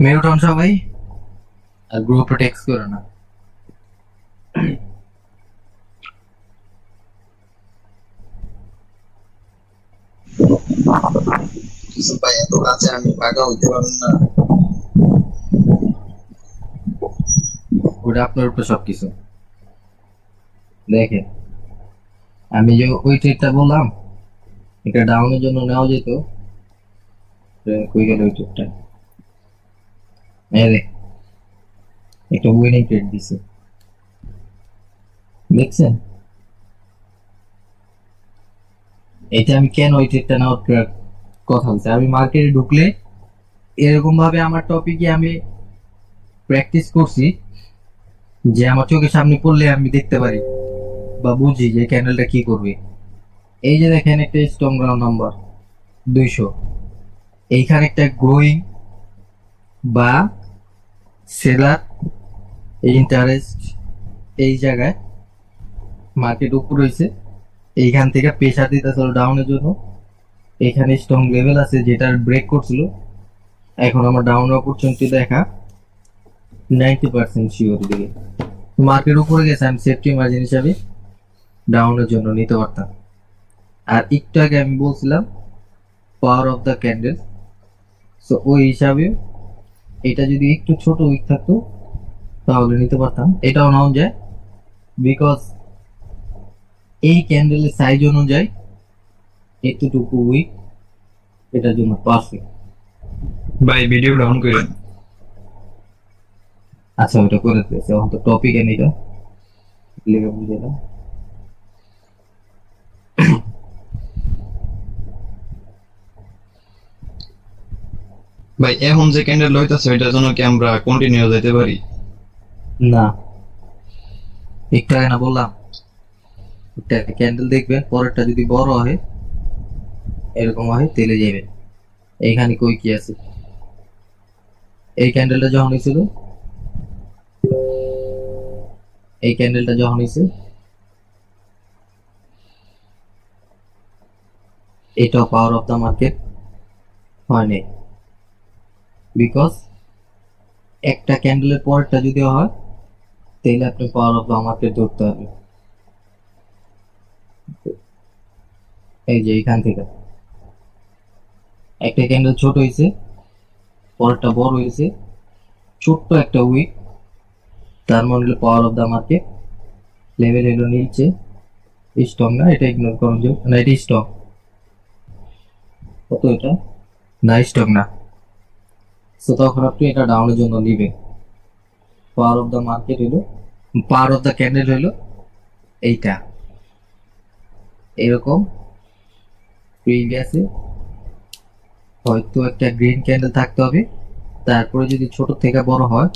Mute on সবাই, আর গ্রুপে text করো না। কিছু ভাই এত কাছে আমি পাকা হইতে পারুন না। ওটা আপনার উপরে সবকিছু। দেখেন, আমি যে ওই ট্রেডটা বললাম, এটা ডাউনের জন্য নেওয়া যেত। কই গেল ওই ট্রেডটা? এই একটা উইনিং ট্রেড দিছে, দেখছেন? এটা আমি কেন ওই ট্রেডটা নেওয়ার কথা বলছি, আমি মার্কেটে ঢুকলে এরকম ভাবে আমার টপিকে আমি প্র্যাকটিস করছি যে আমার চোখের সামনে পড়লে আমি দেখতে পারি বা বুঝি যে ক্যান্ডেলটা কি করবে। এই যে দেখেন একটা স্ট্রং গ্রাউন্ড নাম্বার 200, এইখানে একটা গ্রোয়িং বা সেলার ইন্টারেস্ট, এই জায়গায় মার্কেট উপর হয়েছে, এইখান থেকে প্রেসার দিতেছিল ডাউনের জন্য। এখানে স্ট্রং লেভেল আছে যেটার ব্রেক করছিল। এখন আমার ডাউন অপরচুনিটি দেখা 90% শিওর দিকে মার্কেট উপরে গেছে, আমি সেফটি মার্জিন হিসাবে ডাউনের জন্য নিতে পারতাম। আর একটু আগে আমি বলছিলাম power of the candle, so ওই হিসাবে এটা যদি একটু ছোট উইক থাকতো তাহলে নিতে পারতাম। এটাও নাও যায় বিকজ এই ক্যান্ডেলের সাইজ অনুযায়ী এতটুকু উইক এটার জন্য পারফেক্ট। ভাই ভিডিও ডাউন করেন। আচ্ছা, ওটা করে দিয়েছে। এখন তো টপিক এনে এটা লিখে বুঝে দাও। ভাই এখন যে ক্যান্ডেল হইতাছে ওইটার জন্য কি আমরা কন্টিনিউ যেতে পারি? না, একটু আগে না বললাম একটা ক্যান্ডেল দেখবেন, পরেরটা যদি বড় হয় এরকম হয় তেলে যাবে। এইখানে কই কি আছে? এই ক্যান্ডেলটা যখন হয়েছিল, এই ক্যান্ডেলটা যখন হয়েছে, এটাও পাওয়ার অফ দ্য মার্কেট হয়নি, বিকজ একটা ক্যান্ডেলের পরেরটা যদি হয় তাহলে আপনি পাওয়ার অফ দ্য মার্কেট ধরতে হবে। এই যে এইখান থেকে একটা ক্যান্ডেল ছোট হয়েছে, পরেরটা বড় হয়েছে, ছোট্ট একটা উইক, তার মানে হলো power of the market level এলো নিচে। স্টক না, এটা ইগনোর করুন যে না, এটা স্টক কত, এটা না স্টক না। তো তখন আপনি এটা ডাউনের জন্য নিবেন। পাওয়ার অফ দ্য মার্কেট হলো, পাওয়ার অফ দ্য ক্যান্ডেল হলো এইটা, এরকম প্রিভিয়াসে হয়তো একটা গ্রিন ক্যান্ডেল থাকতে হবে, তারপরে যদি ছোট থেকে বড় হয়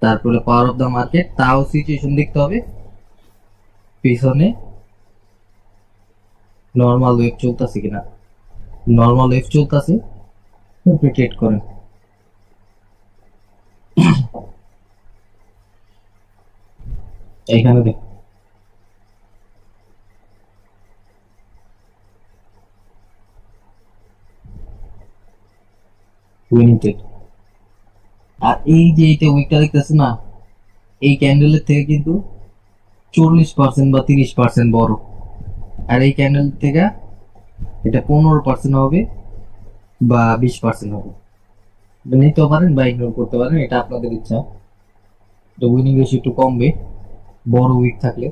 তারপরে পাওয়ার অফ দ্য মার্কেট। তাও সিচুয়েশন দেখতে হবে পিছনে নর্মাল ওয়েভ চলতেছে কিনা। নর্মাল ওয়েভ চলতেছে ট্রেড করেন। এইখানে দেখ, উইনিং ট্রেড। আর এই যে এইটা উইকটা দেখতেছে না, এই ক্যান্ডেলের থেকে কিন্তু 40% বা 30% বড়, আর এই ক্যান্ডেল থেকে এটা 15% হবে বা 20% হবে। নিতে পারেন বা ইগনোর করতে পারেন, এটা আপনাদের ইচ্ছা। তো উইনিং রেশিও একটু কমবে বড় উইক থাকলে।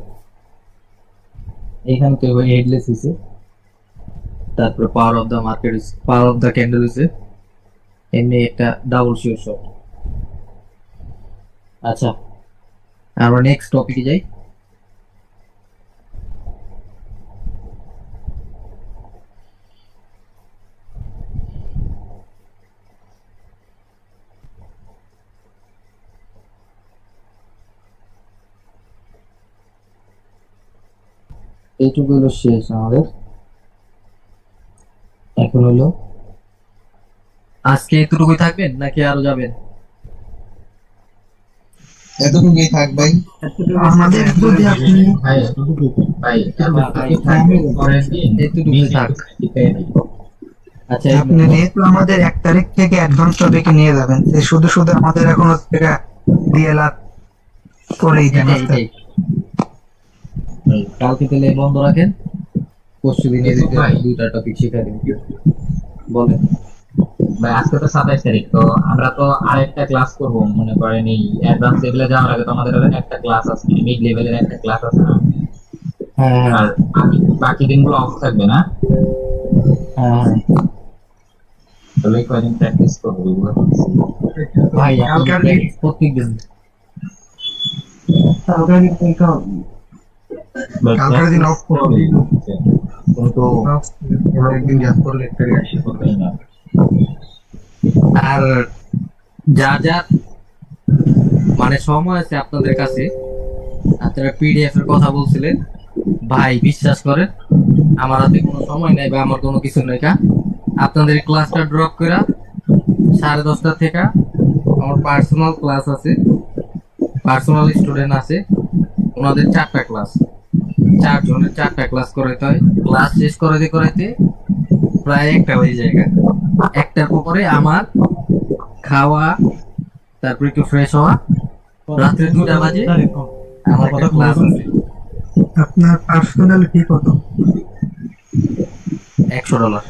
এখানে তো এবার হেডলেস হয়েছে, তারপরে power of the market, power of the candle হয়েছে, এমনি একটা ডাবল শিওর শট। আচ্ছা, আমরা নেক্সট টপিকে যাই। এইটুকু হলো শেষ আমাদের। এখন হলো আজকে এতটুকুই থাকবেন নাকি আরো যাবেন? এতটুকুই থাক ভাই। আমাদের যদি আপনি এতটুকুই থাক। আচ্ছা আপনি যেহেতু আমাদের 1 তারিখ থেকে অ্যাডভান্স টপিকে নিয়ে যাবেন, যে শুধু শুধু আমাদের এখন হচ্ছে দিয়ে লাভ করেই দেন। এটাই কালকে তাহলে বন্ধ রাখেন, পরশু দিনে দুইটা টপিক শিখা দিন। বলেন ভাই আজকে তো 27 তারিখ, তো আমরা তো আরেকটা ক্লাস করব মনে করেন এই অ্যাডভান্স লেভেলে যাওয়ার আগে। তো আমাদের একটা ক্লাস আছে, মিড লেভেলের একটা ক্লাস আছে না? হ্যাঁ আর বাকি দিনগুলো অফ থাকবে না? হ্যাঁ তাহলে কয়েকদিন প্র্যাকটিস করবো এগুলো। ভাই প্রত্যেক দিন কালকের দিন অফ করবো, কিন্তু একদিন গ্যাপ করলে করবেই না। আর যা যা মানে সময় আছে আপনাদের কাছে, আপনারা পিডিএফ এর কথা বলছিলেন, ভাই বিশ্বাস করেন আমার হাতে কোনো সময় নাই বা আমার কোনো কিছু নেই। আপনাদের ক্লাসটা ড্রপ করে 10:30 থেকে আমার পার্সোনাল ক্লাস আছে, পার্সোনাল স্টুডেন্ট আছে, ওনাদের 4টা ক্লাস, 4 জনের 4টা ক্লাস করাইতে হয়। ক্লাস শেষ করাইতে করাইতে প্রায় 1টা হয়ে যায়। 1টার পরে আমার খাওয়া, তারপর একটু ফ্রেশ হওয়া, রাত্রে 2টা বাজে আমার একটা ক্লাস আছে। আপনার পার্সোনাল ফি কত? $100।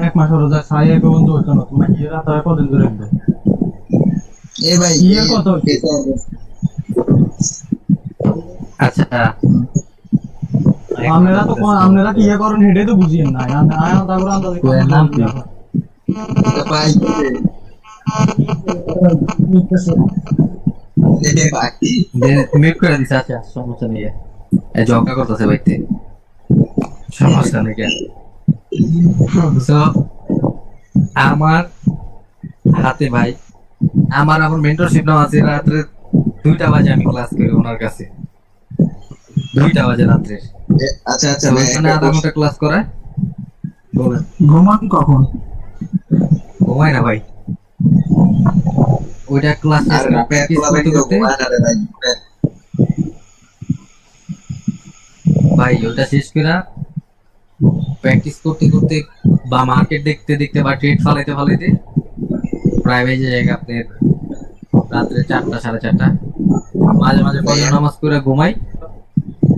এক মাস হলো যায় সাই এক বন্ধু হইতো না, তোমার কি রাত হয় কদিন ধরে রাখবে? এ ভাই ইয়ে কত? আচ্ছা আপনারা কি ইয়ে করেন হেঁটে তো বুঝিয়েন না, তারপরে আন্দাজে নাম কি? ভাই মিউট করে দিছে। আচ্ছা সমস্যা নেই, এই জগা করতেছে বাইতে, সমস্যা নেই। তো আমার হাতে ভাই আমার মেন্টরশিপ নাও আছে। রাত্রে 2টা বাজে আমি ক্লাস করি ওনার কাছে, 2টা বাজে রাত্রে। আচ্ছা আচ্ছা তো ভাই, ওখানে আধা ঘন্টা ক্লাস করায়। বলেন ঘুমান কখন? ঘুমাই না ভাই, ওইটা ক্লাস আর প্র্যাকটিস করতে করতে ভাই ওটা শেষ করে প্র্যাকটিস করতে করতে বা মার্কেট দেখতে দেখতে বা ট্রেড ফালাইতে ফালাইতে প্রায় বেজে যায় আপনার রাত্রে 4টা 4:30। মাঝে মাঝে ফজর নামাজ করে ঘুমাই,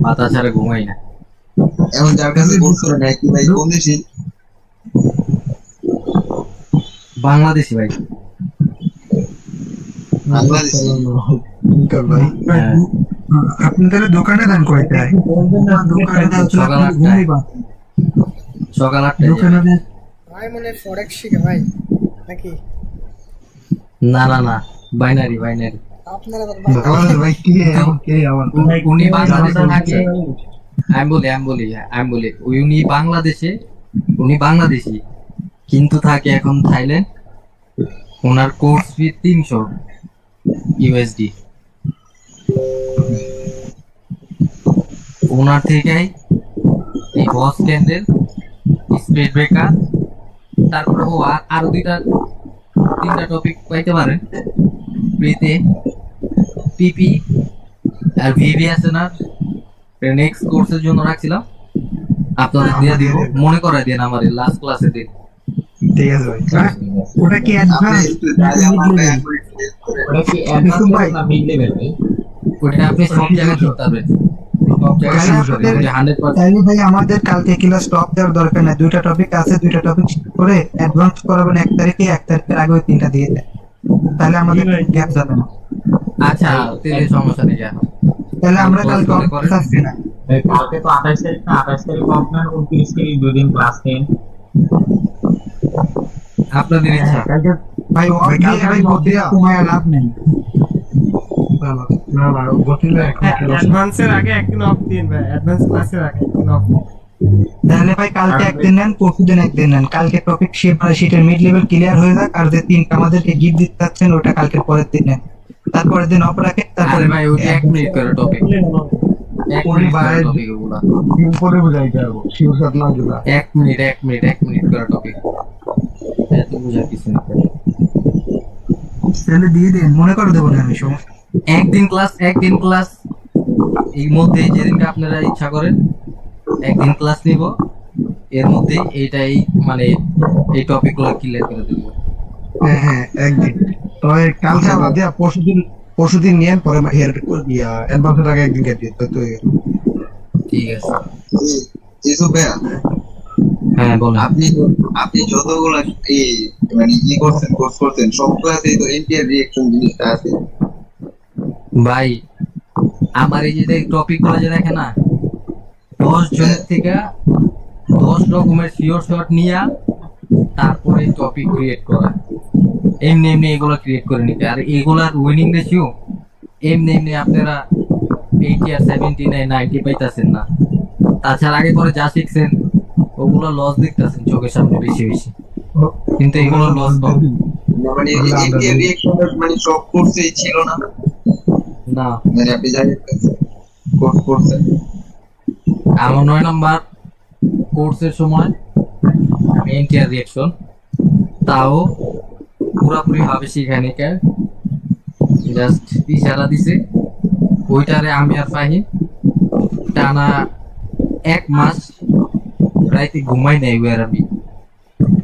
মাথা ছাড়া ঘুমাই না। এখন যার কাছে কোর্স করে না কি ভাই, কোন দেশে? বাংলাদেশি ভাই। বাংলাদেশি। হ্যাঁ। আপনি তাহলে দোকানে দেন কয়টায়? দোকানে দেন সকাল 8টায়। ঘুমাইবা, সকাল 8টায় দোকানে দেন। ভাই মনে ফরেক্স শিখে ভাই নাকি? না না না, বাইনারি বাইনারি। আপনারা তো আমাদের ভাই কি এমন কে আমার উনি বাংলাদেশে থাকে। আমি বলি উনি বাংলাদেশে, উনি বাংলাদেশি কিন্তু থাকে এখন থাইল্যান্ড। ওনার কোর্স ফি 300 ইউএসডি। ওনার থেকেই এই বস ক্যান্ডেল, স্পিড ব্রেকার, তারপরে ও আরো 3টা টপিক পাইতে পারেন ফ্রিতে। পিপি আর ভিভি আছে না, নেক্সট কোর্সের জন্য রাখছিলাম, আপনাদের দিয়ে দিব। মনে করাই দেন আমার লাস্ট ক্লাসে দিন। ঠিক আছে ভাই। ওটা কি আপনি অ্যাডভান্স? একটু তাহলে আমার ভাই ওটা কি অ্যাডভান্স ভাই। না মিড লেভেল ভাই? ওটা আপনি সব জায়গায় ধরতে পারবেন, সব জায়গায় তাহলে ধরতে পারবেন। 100% তাইলে ভাই আমাদের কালকে ক্লাস স্টপ দেওয়ার দরকার নাই। 2টা টপিক আছে, 2টা টপিক করে অ্যাডভান্স করাবেন 1 তারিখে, 1 তারিখের আগে ওই 3টা দিয়ে দেন, তাহলে আমাদের গ্যাপ যাবে না। আচ্ছা তাহলে সমস্যা নেই। তাহলে আমরা কালকে অফ থাকছি না। ভাই কালকে তো 28 তারিখ না, 28 তারিখ আপনার 29 তারিখ 2 দিন ক্লাস নেন। আপনাদের ইচ্ছা। কালকে ভাই অফ দিয়ে ভাই বলতে সময় লাভ নেই। না না গতিলে অ্যাডভান্সের আগে একদিন অফ দিন ভাই, অ্যাডভান্স ক্লাসের আগে একদিন অফ। তাহলে ভাই কালকে একদিন নেন, পরশুদিন একদিন নেন। কালকে টপিক শিটের মিড লেভেল ক্লিয়ার হয়ে যাক, আর যে 3টা আমাদেরকে গিফট দিতে চাচ্ছেন ওটা কালকের পরের দিন নেন, তারপরের দিন অফ রাখেন। তারপরে আরে ভাই ওটা 1 মিনিট করে টপিক, 1 মিনিট করে টপিক ওগুলা। পরে বুঝাইতে হবে শিবসাদ না দিলা। 1 মিনিট করে টপিক, এত বুঝার কিছু নেই। তাহলে দিয়ে দেন, মনে করে দেবো না আমি সমস্যা। একদিন ক্লাস এর মধ্যে যেদিনকে আপনারা ইচ্ছা করেন একদিন ক্লাস নিব। এর মধ্যে এইটাই মানে এই টপিকগুলো ক্লিয়ার করে দেবো। হ্যাঁ হ্যাঁ একদিন, তবে কালকে বাদ দিয়া পরশুদিন নিয়ে পরে অ্যাডভান্সের আগে একদিন কেটে তো ঠিক আছে। ইউসুফ ভাইয়া, হ্যাঁ বলেন। আপনি যতগুলো এই মানে করছেন, কোর্স করছেন, সব ক্লাসেই তো এনটিআর রিঅ্যাকশন জিনিসটা আছে। ভাই আমার এই যে টপিক গুলো যে দেখে না, 10 জনের থেকে 10 রকমের শিওর শট নিয়ে তারপরে টপিক ক্রিয়েট করা, এমনি এমনি এগুলো ক্রিয়েট করে নিতে। আর এগুলার উইনিং রেশিও এমনি এমনি আপনারা 80 আর 79 90 পাইতেছেন না। তাছাড়া আগে পরে যা শিখছেন ওগুলো লস দেখতেছেন চোখের সামনে বেশি বেশি, কিন্তু এগুলো লস কম মানে এনটিআর রিঅ্যাকশন মানে সব কোর্সেই ছিল না, না। মানে আপনি জানেন কোর্স করছেন। আমার 9 নম্বর কোর্সের সময় আমি এনটিআর রিঅ্যাকশন তাও পুরাপুরি ভাবে শিখায়নি, জাস্ট ইশারা দিছে। ওইটারে আমি আর ফাহিম টানা 1 মাস রাইতে ঘুমাই নাই। আমি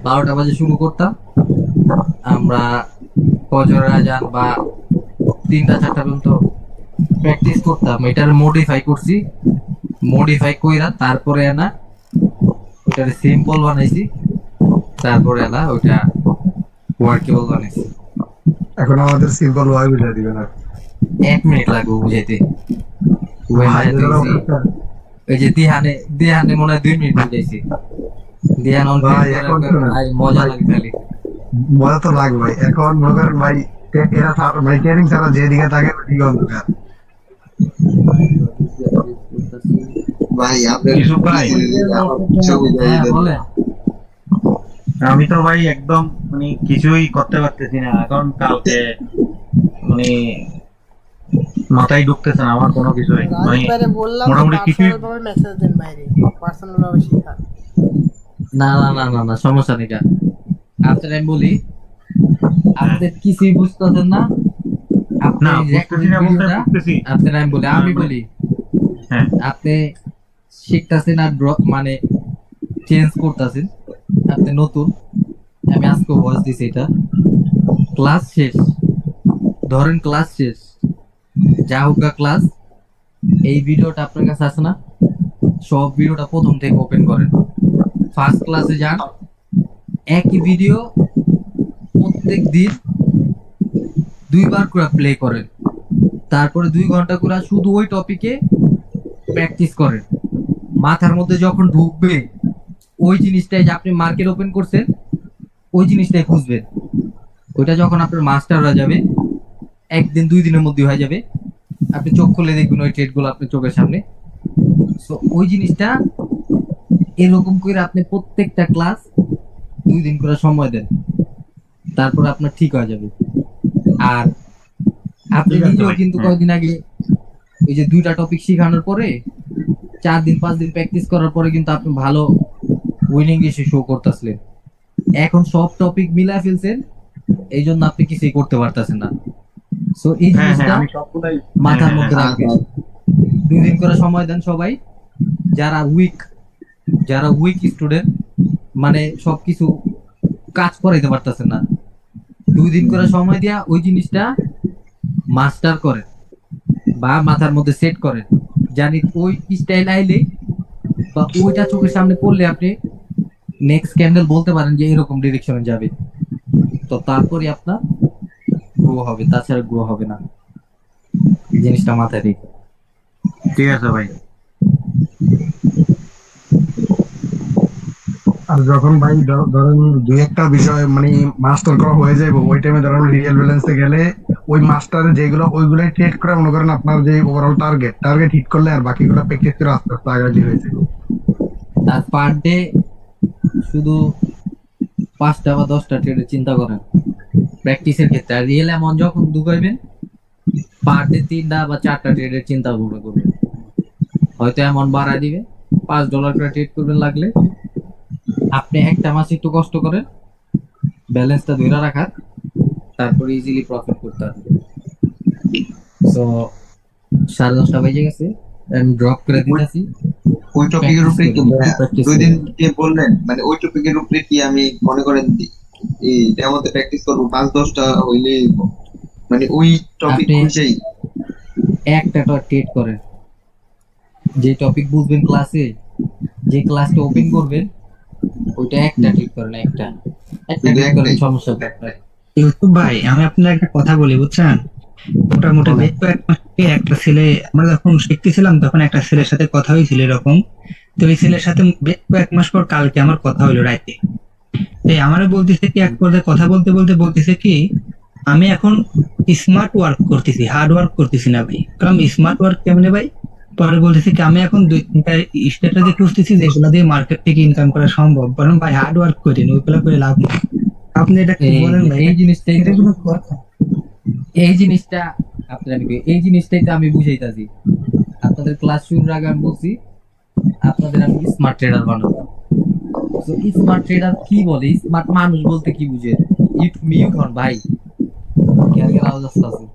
12টা বাজে শুরু করতাম, আমরা ফজরের আজান বা 3টা 4টা পর্যন্ত প্র্যাকটিস করতাম। এটারে মডিফাই করছি, মডিফাই কইরা তারপরে না ওইটারে সিম্পল বানাইছি, তারপরে না ওইটা ওয়ার্কেবল বানাইছি। এখন আমাদের সিম্পল ওয়াই বুঝাই দিবেন আর 1 মিনিট লাগবে বুঝাইতে। ওই যে দিহানে মনে হয় 2 মিনিট বুঝাইছি। দিহান মজা লাগে খালি, মজা তো লাগবে ভাই। এখন মনে করেন ভাই এরা ভাই ট্রেনিং ছাড়া যেদিকে থাকে ঠিক অন্ধকার। ভাই আপনার ইউসুফ ভাই, বলে আমি তো ভাই একদম মানে কিছুই করতে পারতেছি না এখন। কালকে মানে মাথায় ঢুকতেছে না আমার কোনো কিছুই। মানে রাজবারে বললাম মোটামুটি কিছুই পার্সোনাল ভাবে মেসেজ দেন বাইরে, পার্সোনাল ভাবে শিখা। না না না না না সমস্যা নেই। আপনার আমি বলি, আপনাদের কিছুই বুঝতেছেন না। না বুঝতেছি না বলতে বুঝতেছি। আপনার আমি বলি, আমি বলি হ্যাঁ আপনি শিখতেছেন আর মানে চেঞ্জ করতেছেন, আপনি নতুন। আমি আজকে ভয়েস দিছি, এটা ক্লাস শেষ, ধরেন ক্লাস শেষ, যা হোক ক্লাস, এই ভিডিওটা আপনার কাছে আছে না, সব ভিডিওটা প্রথম থেকে ওপেন করেন, ফার্স্ট ক্লাসে যান, একই ভিডিও প্রত্যেক দিন 2 বার করে প্লে করেন, তারপরে 2 ঘন্টা করে শুধু ওই টপিকে প্র্যাকটিস করেন। মাথার মধ্যে যখন ঢুকবে ওই জিনিসটাই যে আপনি মার্কেট ওপেন করছেন ওই জিনিসটাই খুঁজবেন। ওইটা যখন আপনার মাস্টার হয়ে যাবে, 1 দিন 2 দিনের মধ্যে হয়ে যাবে, আপনি চোখ খুলে দেখবেন ওই ট্রেডগুলো আপনার চোখের সামনে। সো ওই জিনিসটা এরকম করে আপনি প্রত্যেকটা ক্লাস 2 দিন করে সময় দেন, তারপর আপনার ঠিক হয়ে যাবে। আর আপনি নিজেও কিন্তু কয়েকদিন আগে ওই যে 2টা টপিক শেখানোর পরে 4 দিন 5 দিন প্র্যাকটিস করার পরে কিন্তু আপনি ভালো উইনিং রেশিও শো করতেছিলেন। এখন সব টপিক মিলায় ফেলছেন, এই জন্য আপনি কিছুই করতে পারতেছেন না। সো এই জিনিসটা মাথার মধ্যে রাখবেন। 2 দিন করে সময় দেন সবাই। যারা উইক স্টুডেন্ট, মানে সবকিছু কাজ করাইতে পারতেছেন না, 2 দিন করে সময় দিয়া ওই জিনিসটা মাস্টার করেন বা মাথার মধ্যে সেট করেন। জানি ওই স্টাইল আইলে বা ওইটা চোখের সামনে পড়লে আপনি নেক্সট ক্যান্ডেল বলতে পারেন যে এরকম ডিরেকশনে যাবে, তো তারপরে আপনার গ্রো হবে, তাছাড়া গ্রো হবে না। এই জিনিসটা মাথায় রেখে। ঠিক আছে ভাই। আর যখন ভাই ধরেন 2-1টা বিষয় মানে মাস্টার করা হয়ে যাবে, ওই টাইমে ধরেন রিয়েল ব্যালেন্সে গেলে ওই মাস্টারে যেগুলো ওইগুলাই ট্রেড করে মনে করেন আপনার যে ওভারঅল টার্গেট হিট করলে আর বাকিগুলো প্র্যাকটিস করে আস্তে আস্তে আগাজি হয়েছে। আর পার ডে শুধু 5টা বা 10টা ট্রেডের চিন্তা করেন প্র্যাকটিসের ক্ষেত্রে। আর রিয়েল এমন যখন ঢুকাইবেন পার ডে 3টা বা 4টা ট্রেডের চিন্তা করবেন। হয়তো এমন বাড়ায় দিবে, $5 করে ট্রেড করবেন লাগলে। আপনি একটা মাস একটু কষ্ট করেন ব্যালেন্সটা ধরে রাখার, তারপরে ইজিলি প্রফিট করতে পারবেন। সো 10:30 বেজে গেছে, আমি ড্রপ করে দিতেছি। ওই টপিকের উপরে কি প্র্যাকটিস দুই দিন কে বললেন, মানে ওই টপিকের উপরে কি আমি মনে করেন এই ডেমোতে প্র্যাকটিস করবো 5-10টা হইলে, মানে ওই টপিক আপনি- খুঁজেই একটা ট্রেড করেন, যে টপিক বুঝবেন ক্লাসে, যে ক্লাসটা ওপেন করবেন ওইটা একটা ট্রেড করেন, একটা শুধু trade করেন, একটাই? সমস্যা নেই। ইউসুফ ভাই, আমি আপনার একটা কথা বলি বুঝছেন, মোটামুটি বেশ কয়েক মাস আগে একটা ছেলে, আমরা যখন শিখতেছিলাম তখন একটা ছেলের সাথে কথা হয়েছিল এরকম। তো ওই ছেলের সাথে বেশ কয়েক মাস পর কালকে আমার কথা হলো রাতে। এই আমারও বলতেছে কি, এক পর্যায়ে কথা বলতে বলতে বলতেছে কি, আমি এখন স্মার্ট ওয়ার্ক করতেছি, হার্ড ওয়ার্ক করতেছি না ভাই। কারণ স্মার্ট ওয়ার্ক কেমনে ভাই? পরে বলতেছে কি, আমি এখন 2-3টা স্ট্র্যাটেজি খুঁজতেছি যেগুলো দিয়ে মার্কেট থেকে ইনকাম করা সম্ভব, কারণ ভাই হার্ড ওয়ার্ক করি না, ওইগুলো করে লাভ নেই। আপনি এটা কি বলেন ভাই? এই জিনিসটাই এটা কোনো কথা? এই জিনিসটা এই জিনিসটাই তো আমি বুঝাইতাছি। আপনাদের ক্লাস শুরুর আগে আমি বলছি আপনাদের আমি স্মার্ট ট্রেডার বানাবো। তো স্মার্ট ট্রেডার কি বলে, স্মার্ট মানুষ বলতে কি বুঝে? ইট মিউট হন ভাই, কেন আওয়াজ আসতেছে,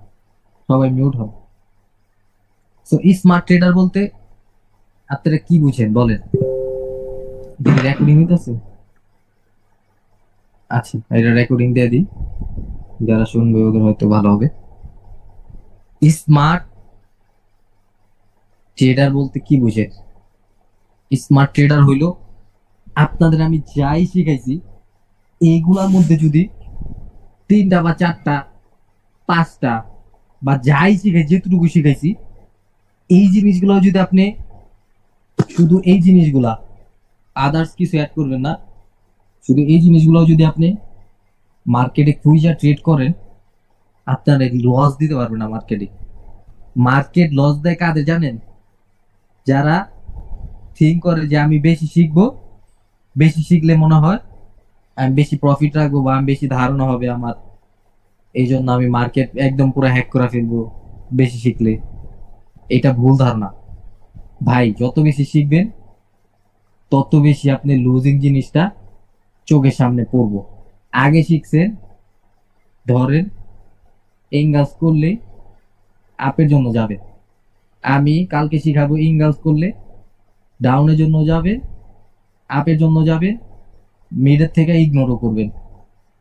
সবাই মিউট হন। তো স্মার্ট ট্রেডার বলতে আপনারা কি বুঝেন বলেন? রেকর্ডিং হইতেছে? আচ্ছা, এটা রেকর্ডিং দিয়ে দিই, যারা শুনবে ওদের হয়তো ভালো হবে। স্মার্ট ট্রেডার বলতে কি বুঝে? স্মার্ট ট্রেডার হইলো আপনাদের আমি যাই শিখাইছি এইগুলার মধ্যে যদি 3টা বা 4টা 5টা বা যাই শিখাই, যেটুকু শিখাইছি এই জিনিসগুলো যদি আপনি শুধু এই জিনিসগুলা, আদার্স কিছু অ্যাড করবেন না, শুধু এই জিনিসগুলো যদি আপনি মার্কেটে খুঁজা ট্রেড করেন, আপনার লস দিতে পারবেন না মার্কেটে। মার্কেট লস দেয় কাদের জানেন? যারা থিঙ্ক করে যে আমি বেশি শিখবো, বেশি শিখলে মনে হয় আমি বেশি প্রফিট রাখবো বা আমি বেশি ধারণা হবে আমার, এই জন্য আমি মার্কেট একদম পুরো হ্যাক করে ফেলবো বেশি শিখলে। এটা ভুল ধারণা ভাই। যত বেশি শিখবেন তত বেশি আপনি লুজিং জিনিসটা চোখের সামনে পড়বো। আগে শিখছেন, ধরেন ইনগালস করলে আপের জন্য যাবে, আমি কালকে শিখাবো ইনগালস করলে ডাউনের জন্য যাবে, আপের জন্য যাবে, মিডের থেকে ইগনোরও করবেন।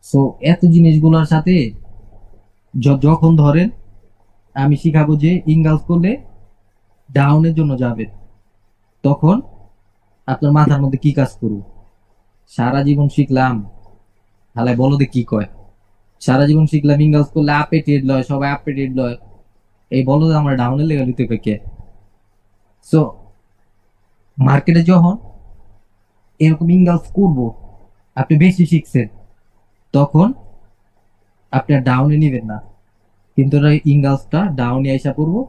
সো এত জিনিসগুলোর সাথে যখন ধরেন আমি শিখাবো যে ইনগালস করলে ডাউনের জন্য যাবে, তখন আপনার মাথার মধ্যে কি কাজ করবে? সারা জীবন শিখলাম, তাহলে বলো দে কি কয়, সারা জীবন শিখলাম ইনগালস করলে আপে ট্রেড লয়, সবাই আপে ট্রেড লয়, এই বলো যে আমরা ডাউনের লেগে নিতে কে? সো মার্কেটে যখন এরকম ইনগালস করবো, আপনি বেশি শিখছেন, তখন আপনার ডাউনে নিবেন না, কিন্তু ইনগালসটা ডাউনে আইসা পড়বো,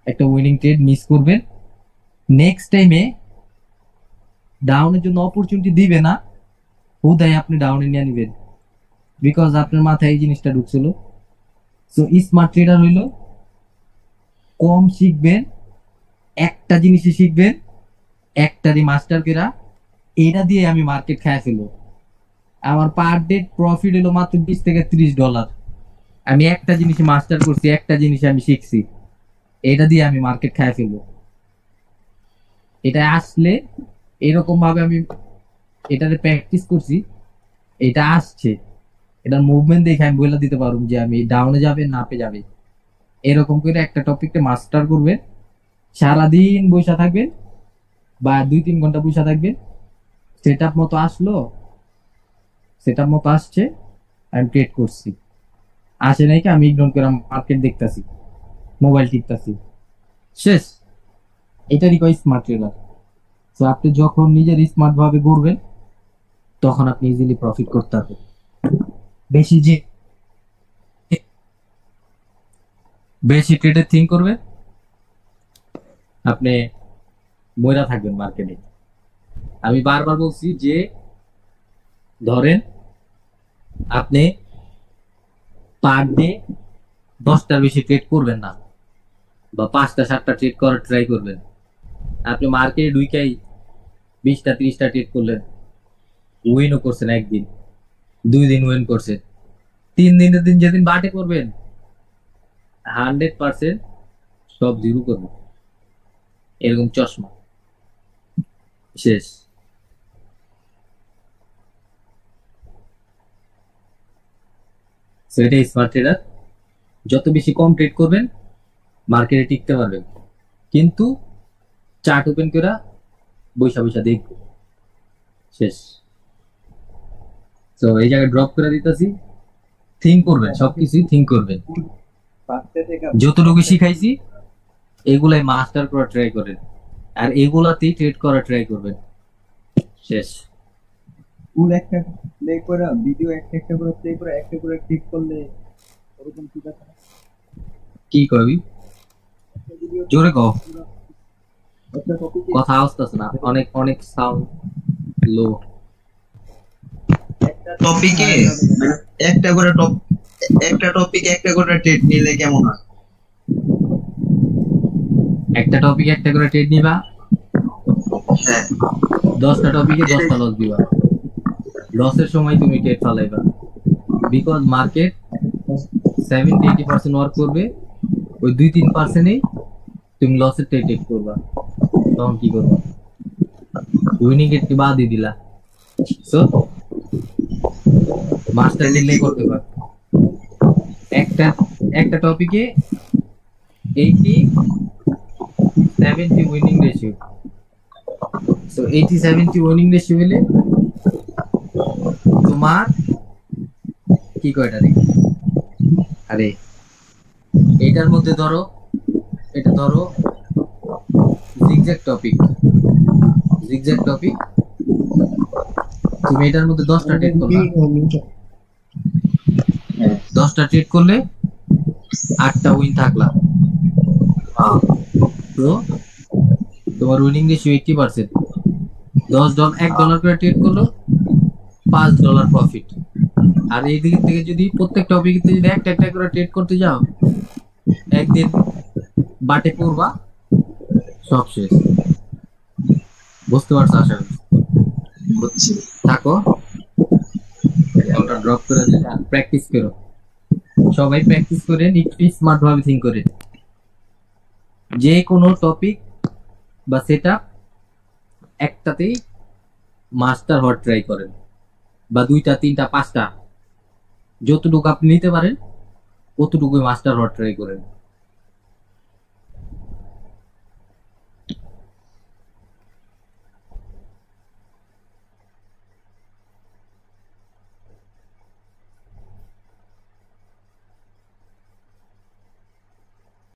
একটা উইনিং ট্রেড মিস করবেন, নেক্সট টাইমে ডাউনের জন্য অপরচুনিটি দিবে না, হুদায় আপনি ডাউনে নিয়ে নিবেন, বিকজ আপনার মাথায় এই জিনিসটা ঢুকছিল। সো স্মার্ট ট্রেডার হইল কম শিখবেন, একটা জিনিসই শিখবেন, একটারই মাস্টার কেরা, এটা দিয়ে আমি মার্কেট খায় ফেলবো। আমার পার ডে প্রফিট হলো মাত্র $20 থেকে $30। আমি একটা জিনিস মাস্টার করছি, একটা জিনিস আমি শিখছি, এটা দিয়ে আমি মার্কেট খায় ফেলবো। এটা আসলে এরকম ভাবে আমি এটাতে প্র্যাকটিস করছি, এটা আসছে, এটার মুভমেন্ট দেখে আমি বলে দিতে পারবো যে আমি ডাউনে যাবে না আপে যাবে। এরকম করে একটা টপিককে মাস্টার করবেন, সারাদিন বসে থাকবেন বা 2-3 ঘন্টা বসে থাকবেন, সেট আপ মতো আসলো, সেট আপ মতো আসছে, আমি ট্রেড করছি, আসে নাই কি আমি ইগনোর করে মার্কেট দেখতেছি, মোবাইল টিপতেছি, শেষ। এটারই কয় স্মার্ট ট্রেডার। তো আপনি যখন নিজের স্মার্ট ভাবে করবেন, তখন আপনি ইজিলি প্রফিট করতে পারবেন। বেশি ট্রেডে থিঙ্ক করবেন, আপনি ময়রা থাকবেন মার্কেটে। আমি বারবার বলছি যে ধরেন আপনি পার ডে 10টার বেশি ট্রেড করবেন না, বা 5টা-7টা ট্রেড করার ট্রাই করবেন। আপনি মার্কেটে ঢুকাই 20টা-30টা ট্রেড করলেন, উইনও করছেন, একদিন 2 দিন উইন করছেন, 3 দিনের দিন যেদিন বাটে করবেন 100% সব জিরো করবেন, এরকম চশমা। শেষ। সো এটাই স্মার্ট ট্রেডার। যত বেশি কম ট্রেড করবেন মার্কেটে টিকতে পারবেন, কিন্তু চার্ট ওপেন করে বৈশা বৈশা দেখবেন। শেষ। তো এই জায়গায় ড্রপ করে দিতেছি। থিঙ্ক করবেন, সবকিছুই থিঙ্ক করবেন। যতটুকু শিখাইছি এগুলাই মাস্টার করা ট্রাই করেন, আর এগুলাতেই ট্রেড করা ট্রাই করবেন। শেষ। ফুল একটা প্লে করে ভিডিও একটা একটা করে প্লে করে একটা করে ক্লিক করলে ওরকম ঠিক আছে না? কি করবি? জোরে কও, একটা টপিক কথা আসতেছে না, অনেক অনেক সাউন্ড লো। টপিকে একটা করে একটা টপিক একটা করে ট্রেড নিলে কেমন হয়? একটা টপিকে একটা করে ট্রেড নিবা, হ্যাঁ 10টা টপিকে 10টা লস দিবা। লসের সময় তুমি ট্রেড ফালাইবা, বিকজ মার্কেট 70-80% ওয়ার্ক করবে, ওই 2-3%-এই তুমি লসের ট্রেড করবা। তখন কি করবা? উইনিং এর কি বাদই দিলা। সো মাস্টার নিলে করতে পারো। একটা একটা টপিকে 80-70 winning ratio. So 80-70 winning ratio হলে তোমার কি কয়টা রে? আরে এটার মধ্যে ধরো, এটা ধরো জিগজ্যাগ টপিক, জিগজ্যাগ টপিক। তুমি এটার মধ্যে 10টা ট্রেড করলা, 10টা ট্রেড করলে 8টা উইন থাকলা। তো তোমার উইনিং রেশিও 80%। $1 করে ট্রেড করলো, $5 প্রফিট। আর এই দিক থেকে যদি প্রত্যেক টপিক যদি একটা একটা করে ট্রেড করতে যাও, একদিন বাটে পড়বা, সব শেষ। বুঝতে পারছো? আশা করি বুঝছি। থাকো, ওটা ড্রপ করে দিলে প্র্যাকটিস করো। সবাই প্র্যাকটিস করে একটু স্মার্ট ভাবে থিঙ্ক করে যে কোনো টপিক বা সেটআপ একটাতেই মাস্টার হওয়ার ট্রাই করেন, বা 2টা 3টা 5টা, যতটুকু আপনি নিতে পারেন ততটুকুই মাস্টার হওয়ার ট্রাই করেন।